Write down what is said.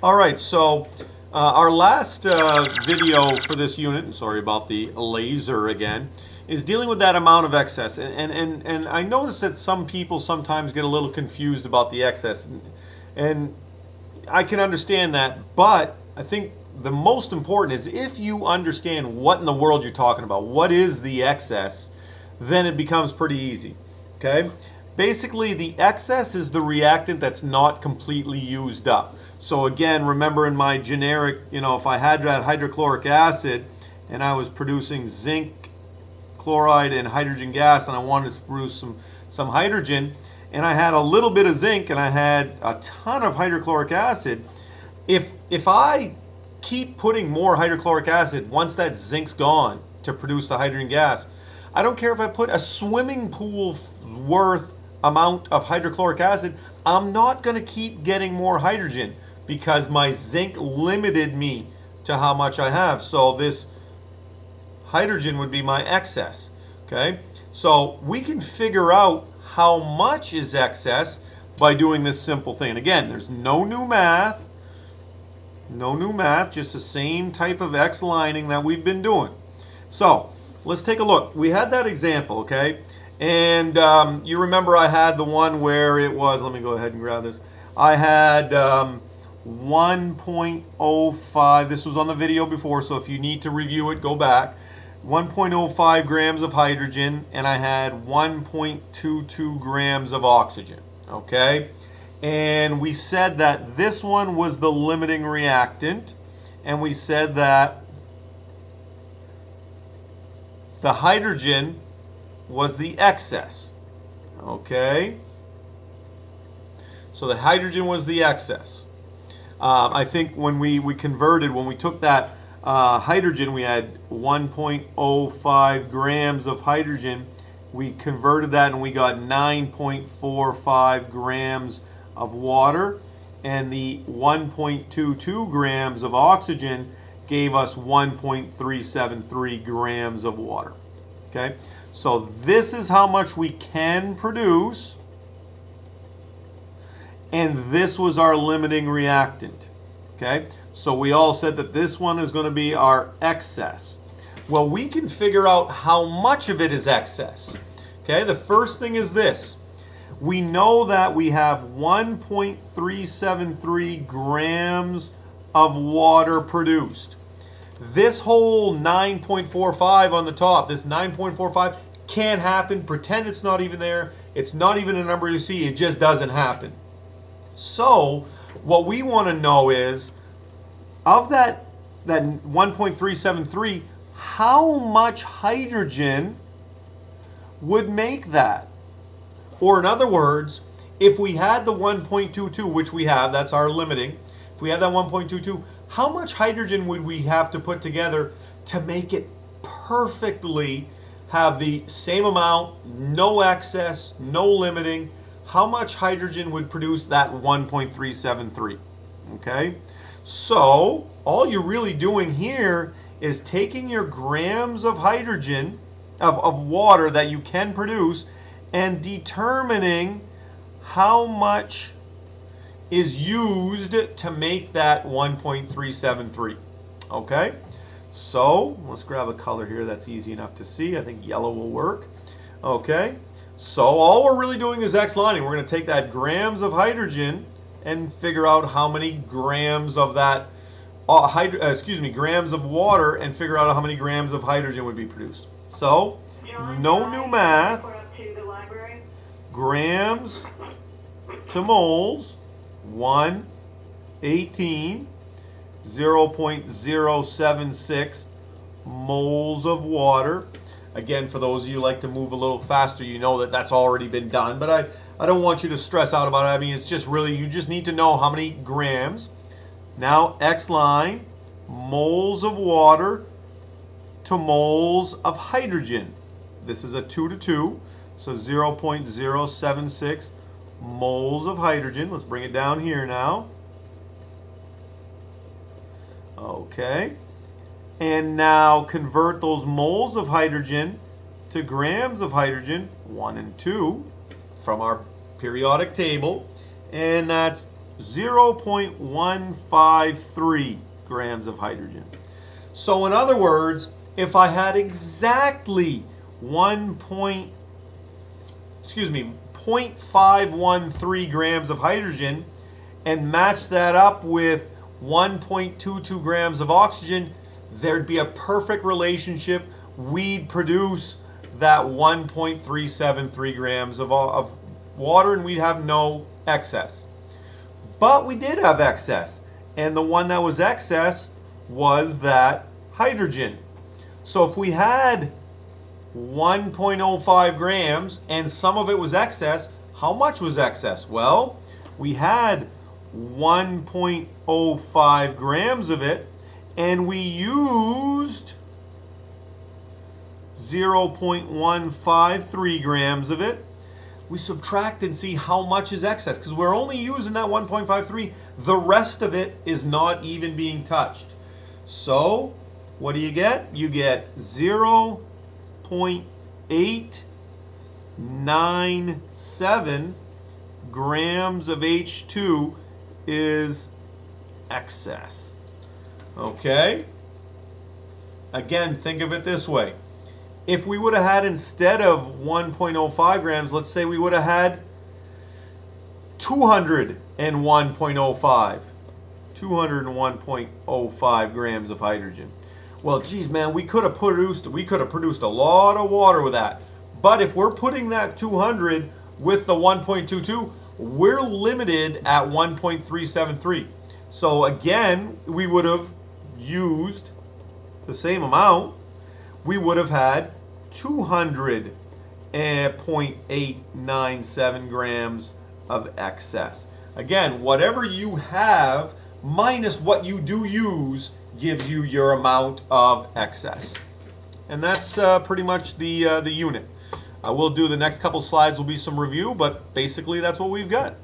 All right, so our last video for this unit, sorry about the laser again, is dealing with that amount of excess. And I notice that some people sometimes get a little confused about the excess. And I can understand that, but I think the most important is if you understand what in the world you're talking about, what is the excess, then it becomes pretty easy, okay? Basically, the excess is the reactant that's not completely used up. So again, remember in my generic, if I had that hydrochloric acid and I was producing zinc chloride and hydrogen gas and I wanted to produce some hydrogen, and I had a little bit of zinc and I had a ton of hydrochloric acid, if I keep putting more hydrochloric acid once that zinc's gone to produce the hydrogen gas, I don't care if I put a swimming pool worth amount of hydrochloric acid, I'm not going to keep getting more hydrogen because my zinc limited me to how much I have. So this hydrogen would be my excess. Okay, so we can figure out how much is excess by doing this simple thing. Again, there's no new math, just the same type of X lining that we've been doing. So let's take a look. We had that example, okay? And you remember I had the one where it was, let me go ahead and grab this. I had 1.05, this was on the video before, so if you need to review it, go back. 1.05 grams of hydrogen, and I had 1.22 grams of oxygen, okay? And we said that this one was the limiting reactant, and we said that the hydrogen was the excess, okay? So the hydrogen was the excess. I think when we converted, when we took that hydrogen, we had 1.05 grams of hydrogen. We converted that and we got 9.45 grams of water, and the 1.22 grams of oxygen gave us 1.373 grams of water. Okay, so this is how much we can produce, and this was our limiting reactant. Okay, so we all said that this one is going to be our excess. Well, we can figure out how much of it is excess. Okay, the first thing is this. We know that we have 1.373 grams of water produced. This whole 9.45 on the top, this 9.45 can't happen. Pretend it's not even there. It's not even a number you see. It just doesn't happen. So what we want to know is, of that 1.373, how much hydrogen would make that? Or in other words, if we had the 1.22, which we have, that's our limiting, if we had that 1.22, how much hydrogen would we have to put together to make it perfectly have the same amount, no excess, no limiting? How much hydrogen would produce that 1.373? Okay, so all you're really doing here is taking your grams of hydrogen, of water that you can produce, and determining how much is used to make that 1.373. Okay, so let's grab a color here that's easy enough to see. I think yellow will work. Okay, so all we're really doing is X lining. We're going to take that grams of hydrogen and figure out how many grams of that grams of water, and figure out how many grams of hydrogen would be produced. So no new math. Grams to moles, 118, 0.076 moles of water. Again, for those of you who like to move a little faster, you know that that's already been done, but I don't want you to stress out about it. I mean, it's just really, you just need to know how many grams. Now, X line, moles of water to moles of hydrogen. This is a 2 to 2. So 0.076 moles of hydrogen. Let's bring it down here now. Okay. And now convert those moles of hydrogen to grams of hydrogen, 1 and 2, from our periodic table. And that's 0.153 grams of hydrogen. So in other words, if I had exactly 0.513 grams of hydrogen and match that up with 1.22 grams of oxygen, there'd be a perfect relationship. We'd produce that 1.373 grams of water, and we'd have no excess. But we did have excess, and the one that was excess was that hydrogen. So if we had 1.05 grams and some of it was excess, how much was excess? Well, we had 1.05 grams of it, and we used 0.153 grams of it. We subtract and see how much is excess, because we're only using that 1.53. The rest of it is not even being touched. So what do you get? You get 0.897 grams of H2 is excess. Okay? Again, think of it this way. If we would have had, instead of 1.05 grams, let's say we would have had 201.05. 201.05 grams of hydrogen. Well, geez, man, we could have produced a lot of water with that. But if we're putting that 200 with the 1.22, we're limited at 1.373. So again, we would have used the same amount. We would have had 200.897 grams of excess. Again, whatever you have minus what you do use gives you your amount of excess. And that's pretty much the unit. I will do the next couple slides will be some review, but basically that's what we've got.